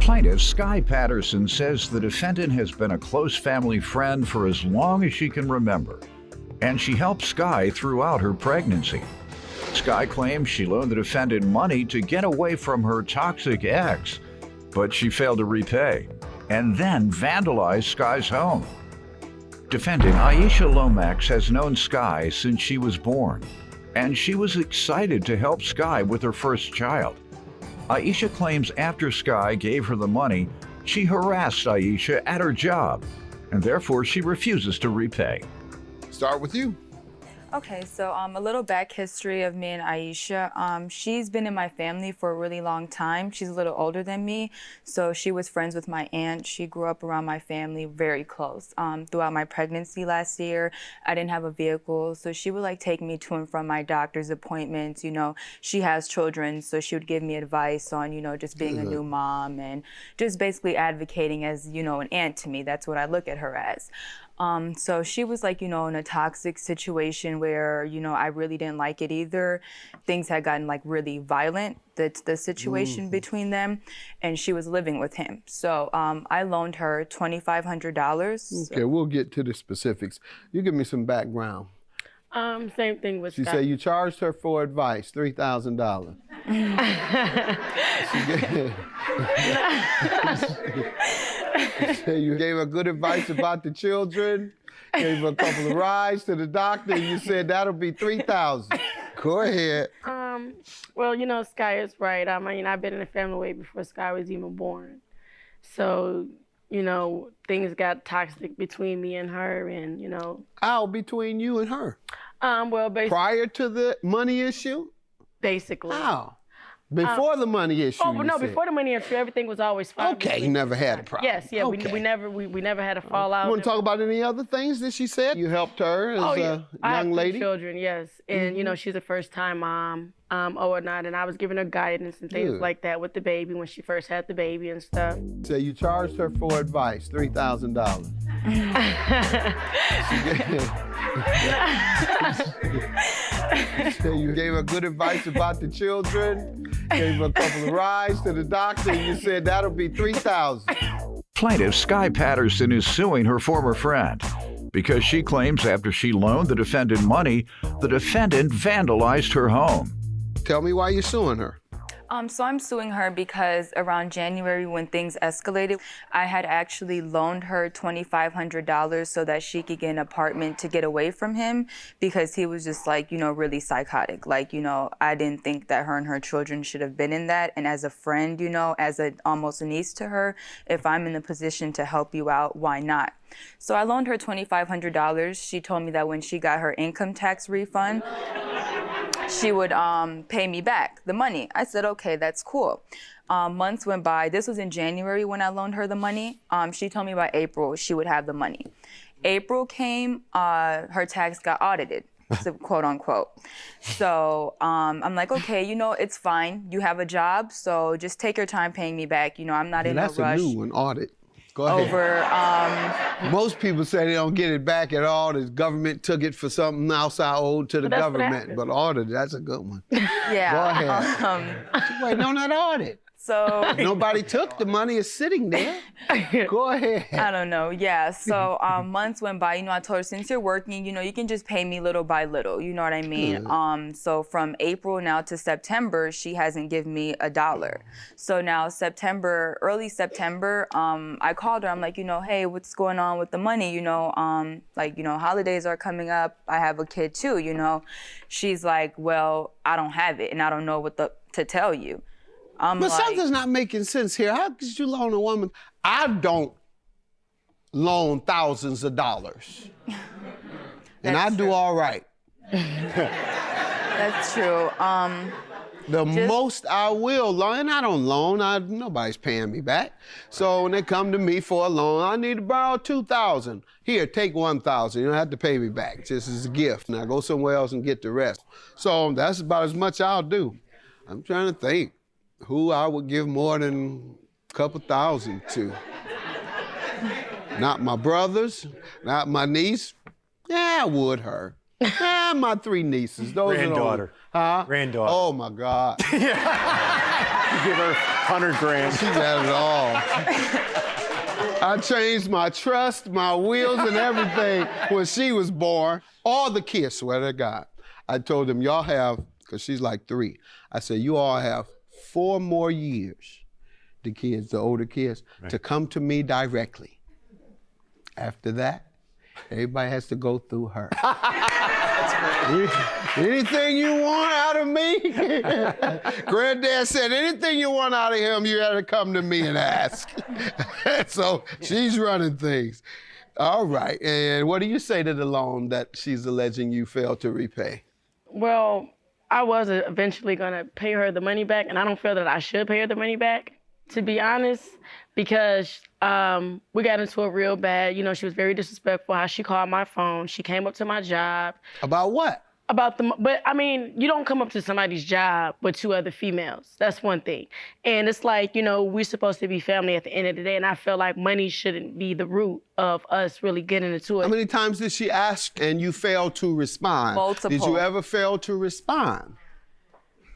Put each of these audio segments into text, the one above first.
Plaintiff Sky Patterson says the defendant has been a close family friend for as long as she can remember, and she helped Sky throughout her pregnancy. Sky claims she loaned the defendant money to get away from her toxic ex, but she failed to repay, and then vandalized Sky's home. Defendant Aisha Lomax has known Sky since she was born, and she was excited to help Sky with her first child. Aisha claims after Sky gave her the money, she harassed Aisha at her job, and therefore she refuses to repay. Start with you. Okay, so a little back history of me and Aisha. She's been in my family for a really long time. She's a little older than me, so she was friends with my aunt. She grew up around my family very close. Throughout my pregnancy last year, I didn't have a vehicle, so she would like take me to and from my doctor's appointments. You know, she has children, so she would give me advice on, you know, just being a new mom and just basically advocating as, you know, an aunt to me. That's what I look at her as. So she was like, you know, in a toxic situation where, you know, I really didn't like it either. Things had gotten like really violent, the situation between them, and she was living with him. So I loaned her $2,500. Okay, we'll get to the specifics. You give me some background. Same thing with She Scott. said you charged her for advice, $3,000. You gave her good advice about the children, gave her a couple of rides to the doctor, and you said that'll be $3,000. Go ahead. Well, you know, Sky is right. I mean, I've been in a family way before Sky was even born. So, you know, things got toxic between me and her, and, you know. How between you and her? Well, basically. Prior to the money issue? Basically. How? Before the money issue? Oh, no, said. before the money issue, everything was always fine. Okay, you never had a problem. Yes, yeah, okay. we never had a fallout. You want to talk about any other things that she said? You helped her as a young I have lady? 2 children, yes. And, you know, she's a first-time mom, or not, and I was giving her guidance and things like that with the baby when she first had the baby and stuff. So you charged her for advice, $3,000. So you gave her good advice about the children, gave her a couple of rides to the doctor, and you said that'll be $3,000. Plaintiff Sky Patterson is suing her former friend because she claims after she loaned the defendant money, the defendant vandalized her home. Tell me why you're suing her. So I'm suing her because around January when things escalated, I had actually loaned her $2,500 so that she could get an apartment to get away from him because he was just like, you know, really psychotic. Like, you know, I didn't think that her and her children should have been in that. And as a friend, you know, as almost a niece to her, if I'm in a position to help you out, why not? So I loaned her $2,500. She told me that when she got her income tax refund, she would pay me back the money. I said, okay, that's cool. Months went by. This was in January when I loaned her the money. She told me by April she would have the money. April came, her tax got audited, so quote unquote. So I'm like, okay, you know, it's fine. You have a job, so just take your time paying me back. You know, I'm not in a rush. That's a new one, audit. Go ahead. Over, most people say they don't get it back at all. The government took it for something else I owed to the government. But audit, that's a good one. yeah. Go ahead. Wait, no, not audit. So nobody took the money. It's sitting there. Go ahead. I don't know. Yeah. So months went by. You know, I told her since you're working, you know, you can just pay me little by little. You know what I mean? So from April now to September, she hasn't given me $1. So now early September, I called her. I'm like, you know, hey, what's going on with the money? You know, like, you know, holidays are coming up. I have a kid too. You know, she's like, well, I don't have it, and I don't know what to tell you. But like, something's not making sense here. How could you loan a woman? I don't loan thousands of dollars. And I do all right. That's true. The most I will loan, and I don't loan, nobody's paying me back. So when they come to me for a loan, I need to borrow $2,000. Here, take $1,000. You don't have to pay me back, just as a gift. Now go somewhere else and get the rest. So that's about as much I'll do. I'm trying to think who I would give more than a couple thousand to. Not my brothers, not my niece. Yeah, I would her. Yeah, my 3 nieces. Those Granddaughter. Huh? Granddaughter. Oh my God. You give her 100 grand. She got it all. I changed my trust, my wheels, and everything when she was born. All the kids, swear to God. I told them, y'all have, because she's like 3. I said, you all have 4 more years, the kids, the older kids, to come to me directly. After that, everybody has to go through her. Anything you want out of me? Granddad said, anything you want out of him, you had to come to me and ask. So she's running things. All right, and what do you say to the loan that she's alleging you failed to repay? Well, I was eventually gonna pay her the money back, and I don't feel that I should pay her the money back, to be honest, because we got into it real bad. You know, she was very disrespectful, how she called my phone. She came up to my job. About what? But I mean, you don't come up to somebody's job with 2 other females. That's one thing. And it's like, you know, we're supposed to be family at the end of the day, and I feel like money shouldn't be the root of us really getting into it. How many times did she ask and you failed to respond? Multiple. Did you ever fail to respond?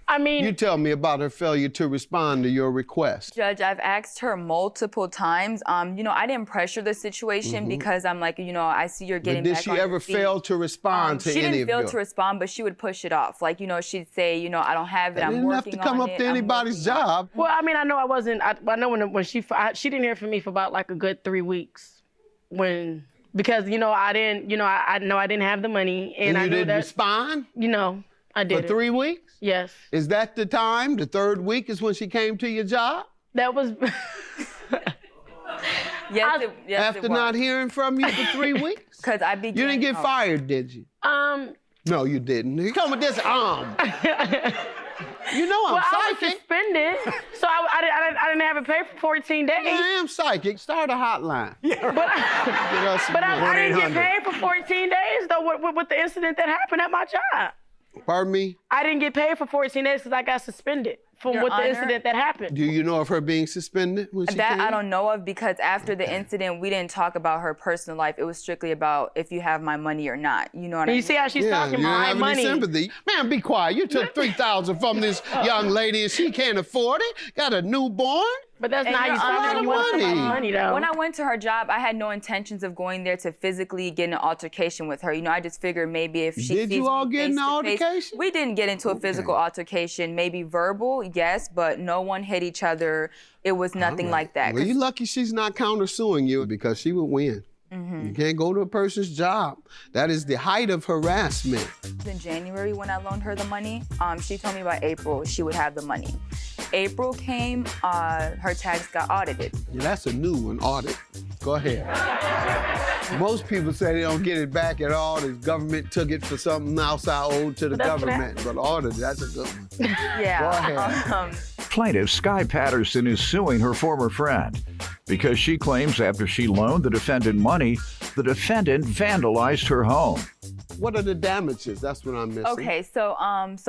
I mean, You tell me about her failure to respond to your request. Judge, I've asked her multiple times. You know, I didn't pressure the situation because I'm like, you know, I see you're getting But did back she on your ever feet. fail to respond to She any of didn't fail your... to respond, but she would push it off. Like, you know, she'd say, you know, I don't have it, I'm didn't have working to come on up it, to I'm anybody's working on it." job. well, I mean, I know I wasn't. I know when she didn't hear from me for about like a good 3 weeks, because you know I didn't have the money, and I you knew didn't that respond you know I did for 3 weeks? Yes, Is that the time? The 3rd week is when she came to your job? that was. Yes, yes, After not hearing from you for 3 weeks? Because I began. You didn't get fired, did you? No, you didn't. You come with this You know I'm Well, I was psychic. suspended, so I didn't have it paid for 14 days. I am psychic. Start a hotline. But I didn't get 1-800. paid for 14 days though with the incident that happened at my job. Pardon me? I didn't get paid for 14 days because I got suspended from Your with the Honor? incident that happened. Do you know of her being suspended when she That came? I don't know of, because after the incident, we didn't talk about her personal life. It was strictly about if you have my money or not. You know what I And mean? you see how she's Yeah, talking you don't about my have money. any sympathy. Man, be quiet. You took $3,000 from this young lady and she can't afford it. Got a newborn. But that's And not how you Your talk Honor, when you want money. somebody's money though. When I went to her job, I had no intentions of going there to physically get in an altercation with her. You know, I just figured maybe if she Did sees you all me get in an face-to-face- altercation? We didn't get into a physical altercation. Maybe verbal, yes, but no one hit each other. It was nothing like that. Well, 'Cause you're lucky she's not countersuing you because she would win. You can't go to a person's job. That is the height of harassment. in January when I loaned her the money, she told me by April she would have the money. April came, her tax got audited. Yeah, that's a new one, audit. Go ahead. Most people say they don't get it back at all. The government took it for something else I owed to the That's what government. But audit, that's a good one. Yeah. Go ahead. Plaintiff Sky Patterson is suing her former friend because she claims after she loaned the defendant money, the defendant vandalized her home. What are the damages? That's what I'm missing. Okay, so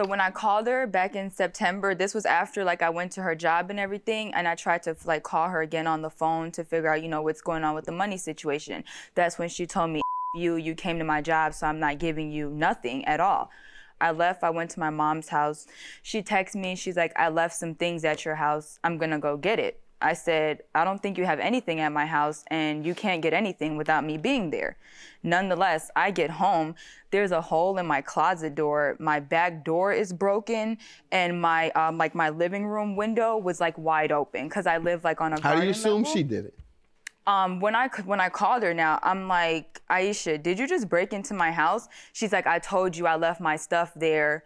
when I called her back in September, this was after like I went to her job and everything, and I tried to like call her again on the phone to figure out, you know, what's going on with the money situation. That's when she told me, you came to my job, so I'm not giving you nothing at all. I left, I went to my mom's house. She texted me, she's like, I left some things at your house, I'm gonna go get it. I said, I don't think you have anything at my house, and you can't get anything without me being there. Nonetheless, I get home, there's a hole in my closet door, my back door is broken, and my like my living room window was like wide open, because I live like on a How do garden you assume level. she did it? When I called her now, I'm like, Aisha, did you just break into my house? She's like, I told you I left my stuff there.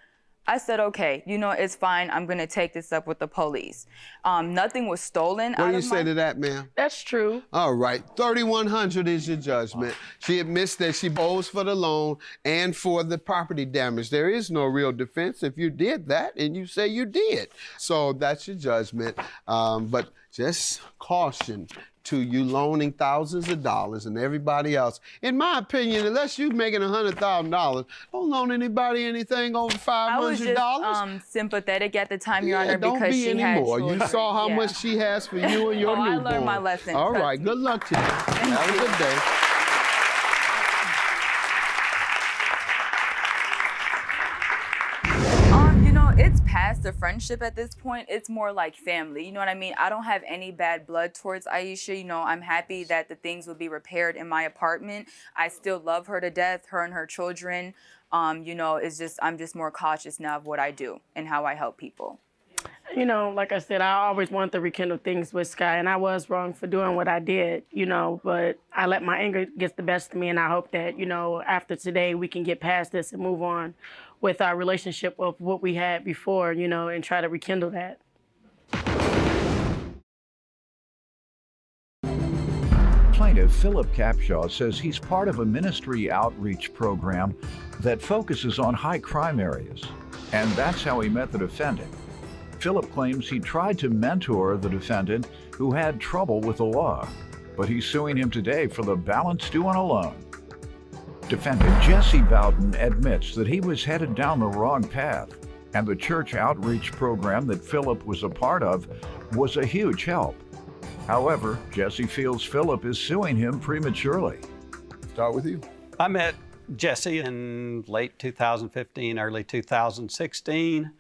I said, okay, you know, it's fine. I'm gonna take this up with the police. Nothing was stolen What out do you of say my... to that, ma'am? That's true. All right, $3,100 is your judgment. She admits that she owes for the loan and for the property damage. There is no real defense if you did that and you say you did. So that's your judgment. But just caution to you loaning thousands of dollars and everybody else. In my opinion, unless you're making $100,000, don't loan anybody anything over $500. I was just sympathetic at the time, Your Honor, don't because be she anymore. had You children. saw how Yeah. much she has for you and your Oh, I newborn. learned my lesson. All Trust right, me. good luck to you. Have a good day. You know, it's past a friendship at this point, it's more like family. You know what I mean? I don't have any bad blood towards Aisha. You know, I'm happy that the things will be repaired in my apartment. I still love her to death, her and her children. You know, it's just, I'm just more cautious now of what I do and how I help people. You know, like I said, I always wanted to rekindle things with Sky, and I was wrong for doing what I did, you know, but I let my anger get the best of me, and I hope that, you know, after today we can get past this and move on with our relationship of what we had before, you know, and try to rekindle that. Plaintiff Philip Capshaw says he's part of a ministry outreach program that focuses on high crime areas, and that's how he met the defendant. Philip claims he tried to mentor the defendant who had trouble with the law, but he's suing him today for the balance due on a loan. Defendant Jesse Bowden admits that he was headed down the wrong path, and the church outreach program that Philip was a part of was a huge help. However, Jesse feels Philip is suing him prematurely. Start with you. I met Jesse in late 2015, early 2016.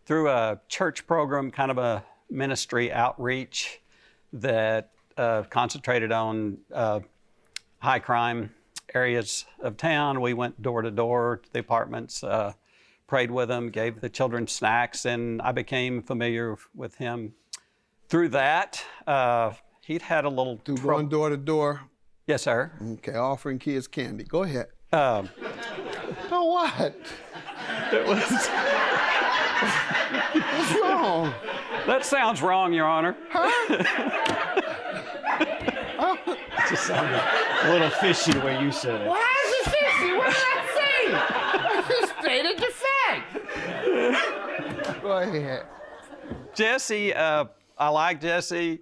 Through a church program, kind of a ministry outreach that concentrated on high crime areas of town. We went door to door to the apartments, prayed with them, gave the children snacks, and I became familiar with him through that. He'd had a little Through going door to door? Yes, sir. Okay, offering kids candy. Go ahead. Oh, what? it was... What's wrong? That sounds wrong, Your Honor. Huh? It just sounded a little fishy the way you said it. Why is it fishy? What did I say? I just stated the fact. Go ahead. Jesse, I like Jesse.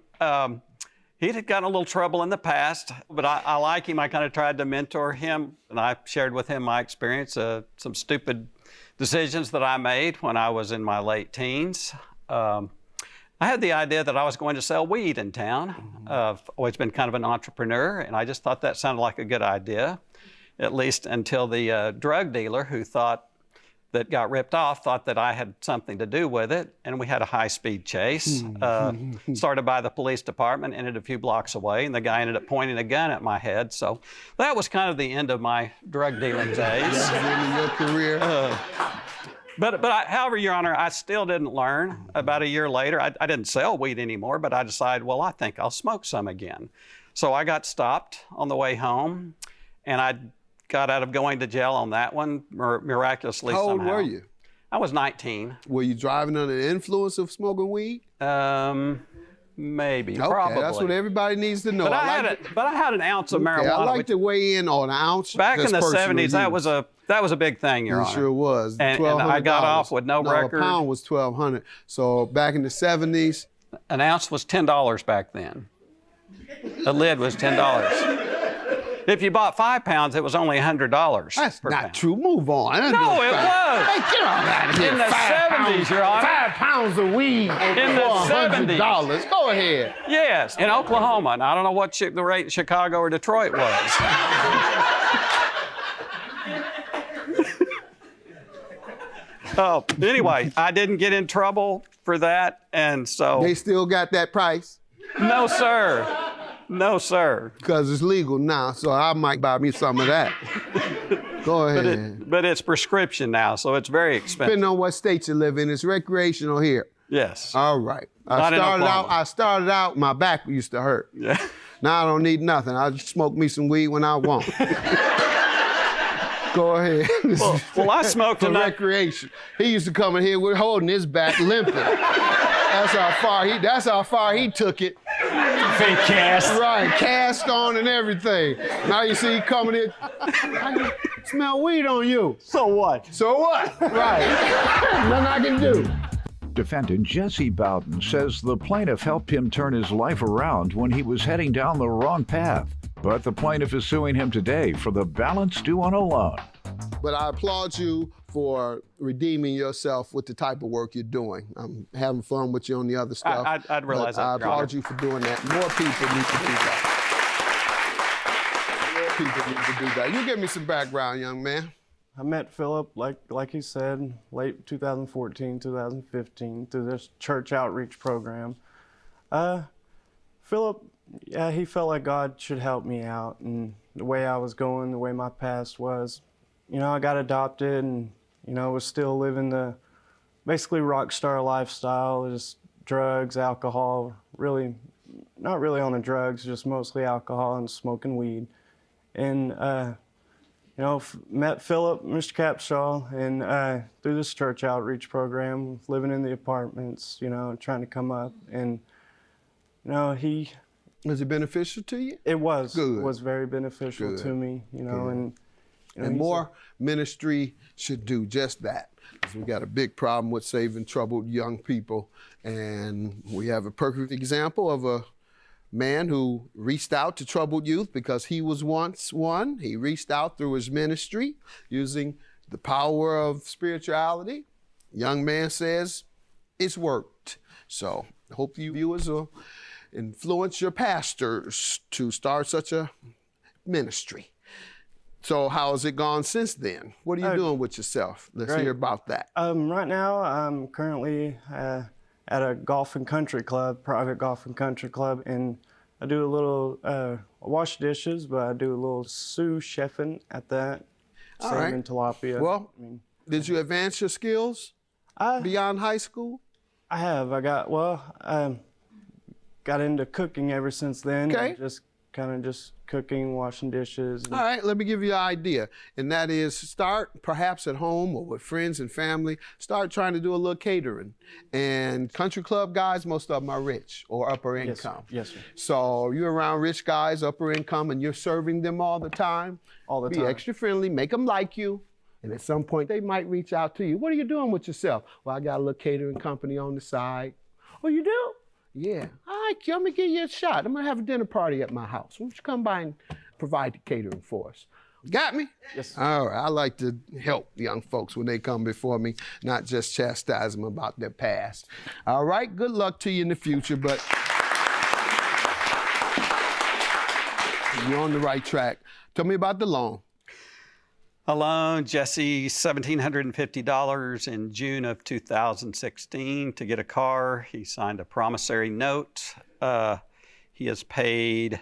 He had gotten a little trouble in the past, but I like him. I kind of tried to mentor him, and I shared with him my experience, some stupid decisions that I made when I was in my late teens. I had the idea that I was going to sell weed in town. I've always been kind of an entrepreneur, and I just thought that sounded like a good idea, at least until the drug dealer who that got ripped off thought that I had something to do with it, and we had a high-speed chase. Started by the police department, ended a few blocks away, and the guy ended up pointing a gun at my head. So that was kind of the end of my drug dealing days. That's the end of your career. However, Your Honor, I still didn't learn. About a year later, I didn't sell weed anymore, but I decided, well, I think I'll smoke some again. So I got stopped on the way home, and I got out of going to jail on that one miraculously somehow. How old were you? I was 19. Were you driving under the influence of smoking weed? Maybe, okay, probably. That's what everybody needs to know. But I had an ounce of marijuana. I like to weigh in on an ounce. Back in the 70s, that was a big thing, Your Honor. It sure was. And I got off with no record. A pound was $1,200. So back in the 70s, an ounce was $10 back then. A lid was $10. If you bought 5 pounds, it was only $100. That's per not pound. true. Move on. No, it was. Hey, get on out of here. In the 70s, Your Honor. 5 pounds of weed In the 70s. $100. Go ahead. Yes, in Oklahoma. And I don't know what the rate in Chicago or Detroit was. Anyway, I didn't get in trouble for that, and so... They still got that price? No, sir. No, sir. Because it's legal now, so I might buy me some of that. Go ahead. But it's prescription now, so it's very expensive. Depending on what state you live in, it's recreational here. Yes. All right. I started out, my back used to hurt. Yeah. Now I don't need nothing. I just smoke me some weed when I want. Go ahead. Well, I smoked for enough. recreation. He used to come in here with holding his back, limping. That's how far he took it. Fake cast. Right, cast on and everything. Now you see he coming in. I can smell weed on you. So what? So what? Right. Nothing I can do. Defendant Jesse Bowden says the plaintiff helped him turn his life around when he was heading down the wrong path. But the plaintiff is suing him today for the balance due on a loan. But I applaud you for redeeming yourself with the type of work you're doing. I'm having fun with you on the other stuff. I'd realize that, I Your applaud Honor. you for doing that. More people need to do that. More people need to do that. You give me some background, young man. I met Philip, like he said, late 2014, 2015, through this church outreach program. Philip, yeah, he felt like God should help me out, and the way I was going, the way my past was, you know, I got adopted and, you know, was still living the basically rock star lifestyle, just drugs, alcohol, really, not really on the drugs, just mostly alcohol and smoking weed. And, you know, met Philip, Mr. Capshaw, and through this church outreach program, living in the apartments, you know, trying to come up. And, you know, Was it beneficial to you? it was. Good. It was very beneficial Good. to me, you know, Good. and you know, And he's more ministry should do just that. 'Cause we got a big problem with saving troubled young people. And we have a perfect example of a man who reached out to troubled youth because he was once one. He reached out through his ministry using the power of spirituality. Young man says it's worked. So I hope you viewers will influence your pastors to start such a ministry. So how has it gone since then? What are you doing with yourself? Let's great. hear about that. Right now, I'm currently at a golf and country club, private golf and country club, and I do a little, I wash dishes, but I do a little sous chefing at that. All Salmon, right. tilapia. Well, I mean, did you advance your skills beyond high school? I have. Got into cooking ever since then. Okay. And just kind of just cooking, washing dishes. And All right, let me give you an idea. And that is start perhaps at home or with friends and family, start trying to do a little catering. And country club guys, most of them are rich or upper income. Yes, sir. So you're around rich guys, upper income, and you're serving them all the time. All the Be time. extra friendly, make them like you. And at some point, they might reach out to you. What are you doing with yourself? Well, I got a little catering company on the side. Oh, you do? Yeah. All right, I'm gonna give you a shot. I'm gonna have a dinner party at my house. Why don't you come by and provide the catering for us? Got me? Yes, sir. All right, I like to help young folks when they come before me, not just chastise them about their past. All right, good luck to you in the future, but you're on the right track. Tell me about the loan. A loan, Jesse, $1,750 in June of 2016 to get a car. He signed a promissory note. He has paid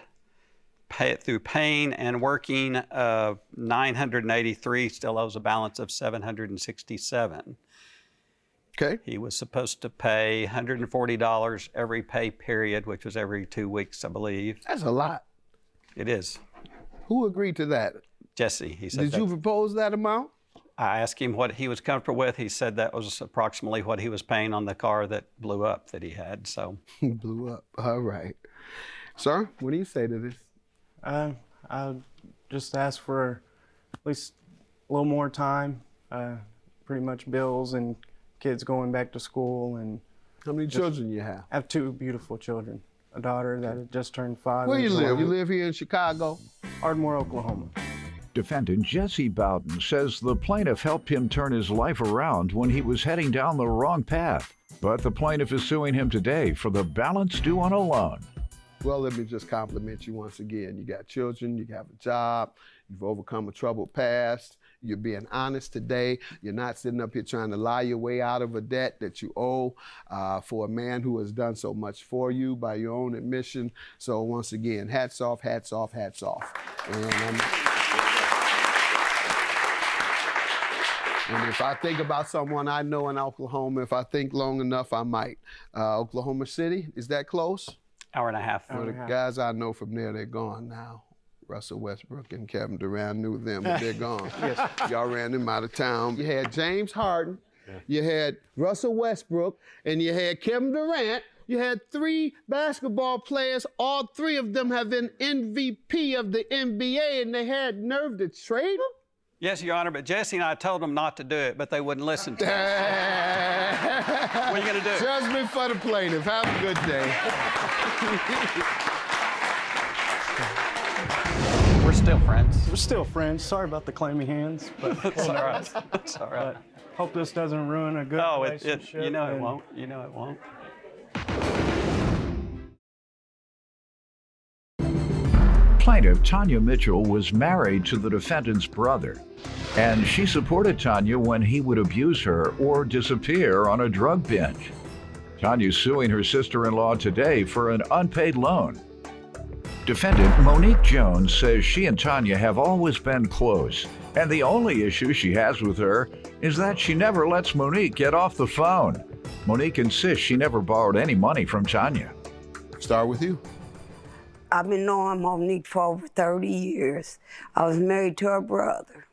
it through paying and working $983, still owes a balance of $767. Okay. He was supposed to pay $140 every pay period, which was every 2 weeks, I believe. That's a lot. It is. Who agreed to that? Jesse, he said. Did you propose that amount? I asked him what he was comfortable with. He said that was approximately what he was paying on the car that blew up that he had. So Blew up. All right. Sir, what do you say to this? I just asked for at least a little more time, pretty much bills and kids going back to school. And How many children you have? I have 2 beautiful children, a daughter that had just turned 5. Where and you a live? son. You live here in Chicago? Ardmore, Oklahoma. Defendant Jesse Bowden says the plaintiff helped him turn his life around when he was heading down the wrong path. But the plaintiff is suing him today for the balance due on a loan. Well, let me just compliment you once again. You got children, you have a job, you've overcome a troubled past, you're being honest today. You're not sitting up here trying to lie your way out of a debt that you owe for a man who has done so much for you by your own admission. So once again, hats off, hats off, hats off. And if I think about someone I know in Oklahoma, if I think long enough, I might. Oklahoma City, is that close? hour and a half. Well, the guys I know from there, they're gone now. Russell Westbrook and Kevin Durant knew them, but they're gone. Yes. Y'all ran them out of town. You had James Harden, you had Russell Westbrook, and you had Kevin Durant. You had 3 basketball players. All 3 of them have been MVP of the NBA, and they had nerve to trade them? Yes, Your Honor, but Jesse and I told them not to do it, but they wouldn't listen to us. What are you going to do? Judgment for the plaintiff. Have a good day. We're still friends. We're still friends. Sorry about the clammy hands, but It's all right. It's all right. hope this doesn't ruin a good Oh, relationship. you know it and- won't. You know it won't. Plaintiff Tanya Mitchell was married to the defendant's brother. And she supported Tanya when he would abuse her or disappear on a drug binge. Tanya's suing her sister-in-law today for an unpaid loan. Defendant Monique Jones says she and Tanya have always been close, and the only issue she has with her is that she never lets Monique get off the phone. Monique insists she never borrowed any money from Tanya. Start with you. I've been knowing Monique for over 30 years. I was married to her brother.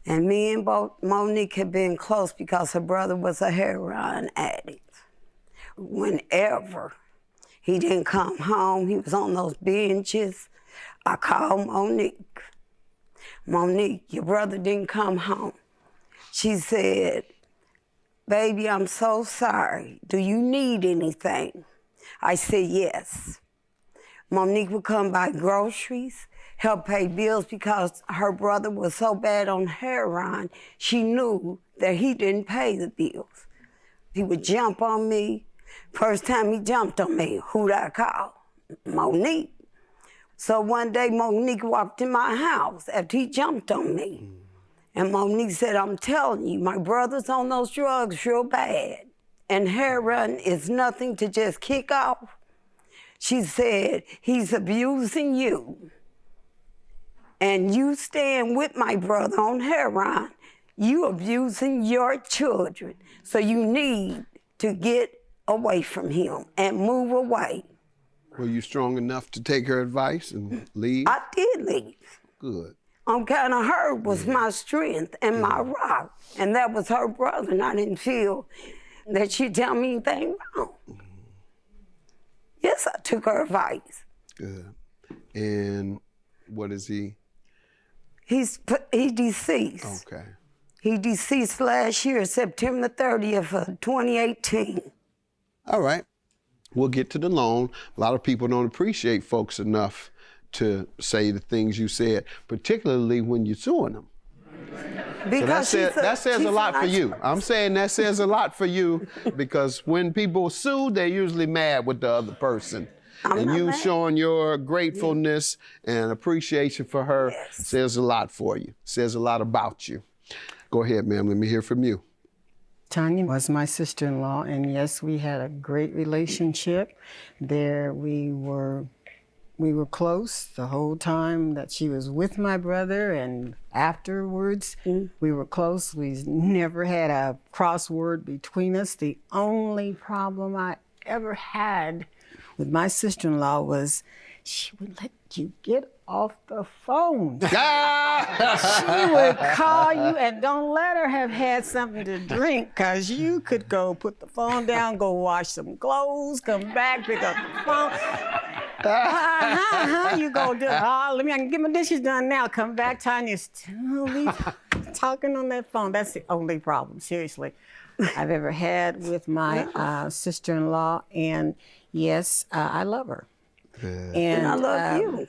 And me and Monique had been close because her brother was a heroin addict. Whenever he didn't come home, he was on those benches, I called Monique. Monique, your brother didn't come home. She said, baby, I'm so sorry. Do you need anything? I said, yes. Monique would come buy groceries, help pay bills because her brother was so bad on heroin, she knew that he didn't pay the bills. He would jump on me. First time he jumped on me, who'd I call? Monique. So one day Monique walked in my house after he jumped on me. And Monique said, I'm telling you, my brother's on those drugs real bad. And heroin is nothing to just kick off. She said, he's abusing you. And you stand with my brother on heroin, you abusing your children. So you need to get away from him and move away. Were you strong enough to take her advice and leave? I did leave. Good. Kind of her was my strength and my rock. And that was her brother, and I didn't feel that she'd tell me anything wrong. Yes, I took her advice. Good. And what is he? He's deceased. Okay. He deceased last year, September 30th of 2018. All right. We'll get to the loan. A lot of people don't appreciate folks enough to say the things you said, particularly when you're suing them. Because So that says a lot for you. I'm saying that says a lot for you because when people sue, they're usually mad with the other person. And you showing your gratefulness and appreciation for her says a lot for you, says a lot about you. Go ahead, ma'am. Let me hear from you. Tanya was my sister-in-law, and yes, we had a great relationship. There we were close the whole time that she was with my brother, and afterwards we were close. We never had a crossword between us. The only problem I ever had with my sister-in-law was she would let you get off the phone. She would call you and don't let her have had something to drink, because you could go put the phone down, go wash some clothes, come back, pick up the phone. You go do, let me get my dishes done now. Come back, Tanya's still talking on that phone. That's the only problem, seriously, I've ever had with my sister-in-law. And yes, I love her. And I love you.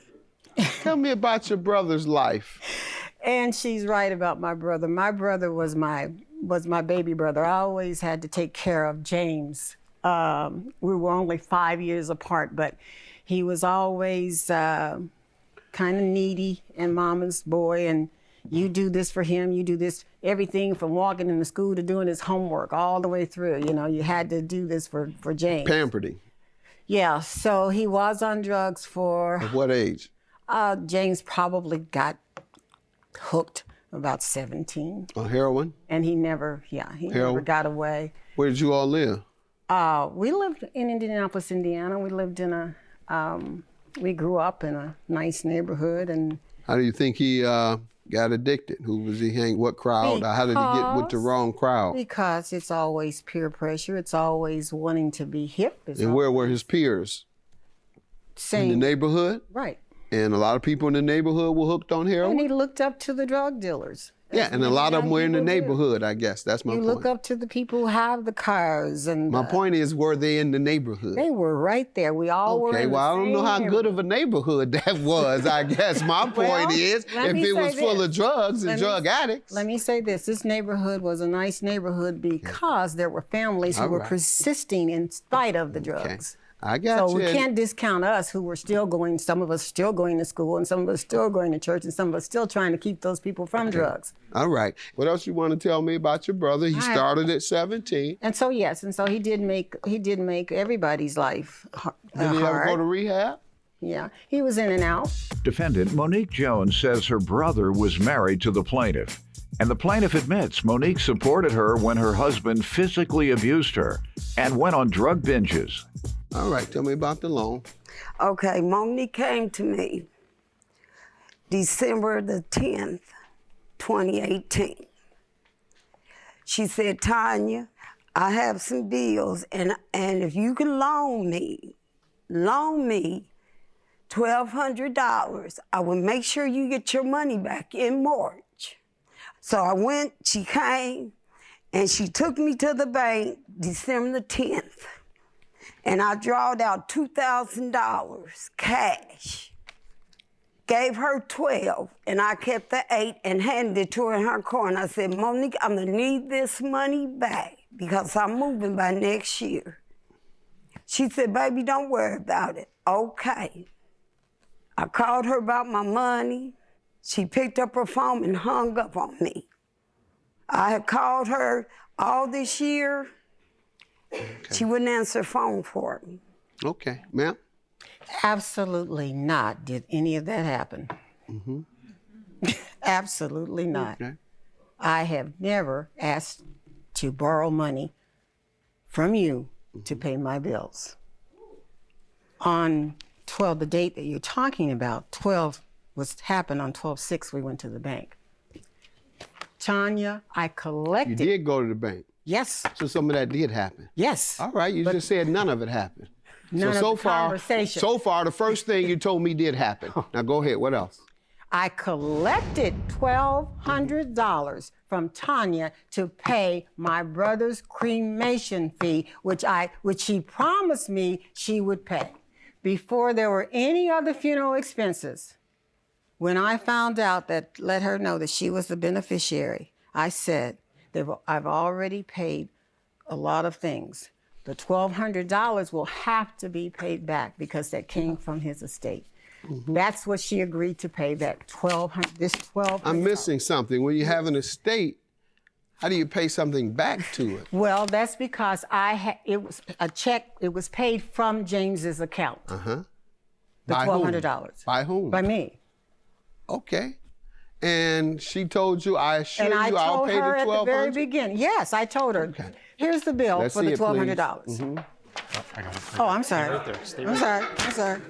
Tell me about your brother's life. And she's right about my brother. My brother was my baby brother. I always had to take care of James. We were only 5 years apart, but he was always kind of needy and mama's boy. And you do this for him, you do this, everything from walking into school to doing his homework all the way through. You know, you had to do this for James. Pampered him. Yeah, so he was on drugs for... At what age? James probably got hooked about 17. On heroin? And he never got away. Where did you all live? We lived in Indianapolis, Indiana. We lived in we grew up in a nice neighborhood. And how do you think he got addicted? Who was he hanging? What crowd? How did he get with the wrong crowd? Because it's always peer pressure. It's always wanting to be hip. And where were his peers? Same. In the neighborhood? Right. And a lot of people in the neighborhood were hooked on heroin? And he looked up to the drug dealers. Yeah, and a lot of them were in the neighborhood, I guess. That's my point. You look up to the people who have the cars. And my point is, were they in the neighborhood? They were right there. We all were in the Okay, well, I don't know how good of a neighborhood that was, I guess. My point is, if it was full of drugs and drug addicts. Let me say this. This neighborhood was a nice neighborhood because there were families who were persisting in spite of the drugs. I got So you. we can't discount us who were still going, some of us still going to school, and some of us still going to church, and some of us still trying to keep those people from drugs. All right. What else you want to tell me about your brother? He started at 17. And so yes, and so he did make everybody's life hard. Did he ever go to rehab? Yeah, he was in and out. Defendant Monique Jones says her brother was married to the plaintiff. And the plaintiff admits Monique supported her when her husband physically abused her and went on drug binges. All right, tell me about the loan. Okay, Monique came to me December the 10th, 2018. She said, Tanya, I have some bills, and if you can loan me $1,200, I will make sure you get your money back in March. So I went, she came, and she took me to the bank December the 10th. And I drawed out $2,000 cash. Gave her 12, and I kept the 8 and handed it to her in her car. And I said, Monique, I'm gonna need this money back because I'm moving by next year. She said, baby, don't worry about it. Okay. I called her about my money. She picked up her phone and hung up on me. I had called her all this year. Okay. She wouldn't answer the phone for me. Okay, ma'am? Absolutely not did any of that happen. Mm-hmm. Absolutely not. Okay. I have never asked to borrow money from you to pay my bills. On 12, the date that you're talking about, 12 happened on 12/6, we went to the bank. Tanya, I collected. You did go to the bank? Yes. So some of that did happen? Yes. All right, you just said none of it happened. So far, the first thing you told me did happen. Now go ahead, what else? I collected $1,200 from Tanya to pay my brother's cremation fee, which she promised me she would pay. Before there were any other funeral expenses, when I found out that, let her know that she was the beneficiary, I said, I've already paid a lot of things. The $1,200 will have to be paid back because that came from his estate. Mm-hmm. That's what she agreed to pay, that $1,200. I'm missing something. When you have an estate, how do you pay something back to it? Well, that's because it was a check, it was paid from James's account. Uh-huh. The $1,200. By whom? By me. Okay. And she told you, I assure you, I'll pay the $1,200? And I told her at the very beginning. Yes, I told her. Okay. Here's the bill for the $1,200. Mm-hmm. Oh, I'm sorry. I'm sorry.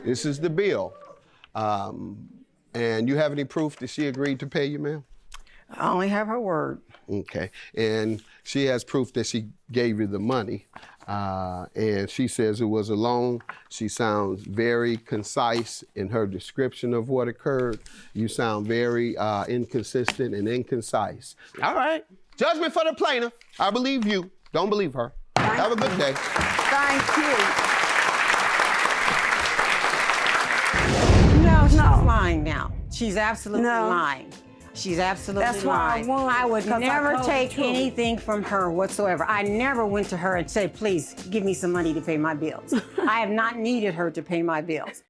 This is the bill. And you have any proof that she agreed to pay you, ma'am? I only have her word. Okay. And she has proof that she gave you the money. And she says it was a loan. She sounds very concise in her description of what occurred. You sound very inconsistent and inconcise. All right. Judgment for the plaintiff. I believe you. Don't believe her. Have a good day. Thank you. No, she's lying now. She's absolutely lying. She's absolutely That's why lying. I would never take anything anything from her whatsoever. I never went to her and said, please give me some money to pay my bills. I have not needed her to pay my bills.